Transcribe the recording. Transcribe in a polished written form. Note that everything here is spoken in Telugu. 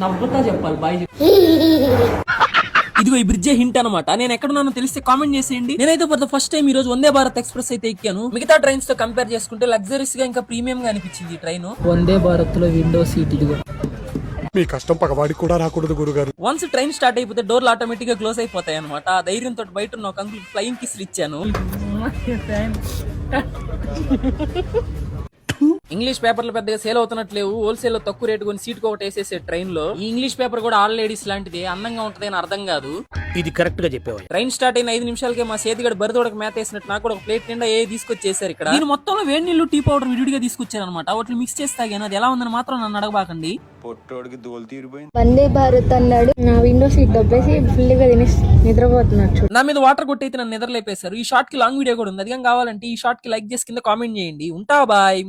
నవ్వుతా చెప్పాలి బాయ్. ఇదిగో ఈ బ్రిడ్జే హింట్ అనమాట. నేను ఎక్కడున్నానో తెలిస్తే కామెంట్ చేసేయండి. నేనైతే ఫర్ ద ఫస్ట్ టైం ఈ రోజు వందే భారత్ ఎక్స్ప్రెస్ అయితే ఎక్కాను. మిగతా ట్రైన్స్ తో కంపేర్ చేసుకుంటే లగ్జరీస్ గా ఇంకా ప్రీమియం గా అనిపించింది ఈ ట్రైన్. వందే భారత్ లో విండో సీట్ ఇదిగో. మీ కష్టం పగవాడికి కూడా రాకూడదు గురుగారు. వన్స్ ట్రైన్ స్టార్ట్ అయిపోతే డోర్లు ఆటోమేటిక్ గా క్లోజ్ అయిపోతాయి అనమాట. ఆ ధైర్యంతో బయట ఉన్న ఒక అంకుల్ ఫ్లయింగ్ కిస్ ఇచ్చాను. ఇంగ్లీష్ పేపర్లు పెద్దగా సేల్ అవుతున్నట్లేవు. హోల్సేల్ లో తక్కువ రేటు కొని సీట్ ఒకటి వేసేసే ట్రైన్ లో. ఈ ఇంగ్లీష్ పేపర్ కూడా ఆల్ లేడీస్ లాంటిది, అందంగా ఉంటది అని అర్థం కాదు. ఇది కరెక్ట్ గా చెప్పేవా. ట్రైన్ స్టార్ట్ అయిన 5 నిమిషాలకే మా సేతిగడ బరిదోడకు మేత వేసినట్టు నాకు కూడా ఒక ప్లేట్ నిండా తీసుకొచ్చేసారు ఇక్కడ. నేను మొత్తంలో వేడి నీళ్లు టీ పౌడర్ విడిగా తీసుకొచ్చాను అనమాట. వాటిని మిక్స్ చేసి తాగాను. అది ఎలా ఉందని మాత్రం నన్ను అడగబాకండి. పొట్టోడికి దోలు తీరిపోయింది. వందే భారత్ అన్నాడు, నా విండో సీట్ దబ్బేసి ఫుల్ గా తినేసి నిద్రపోతున్నాడు. నా మీద వాటర్ కొట్టయితే నన్ను నిద్రలేపేశారు. ఈ షార్ట్ కి లాంగ్ వీడియో కూడా ఉంది. అది కావాలంటే ఈ షార్ట్ కి లైక్ చేసి కింద కామెంట్ చేయండి. ఉంటా బాయ్.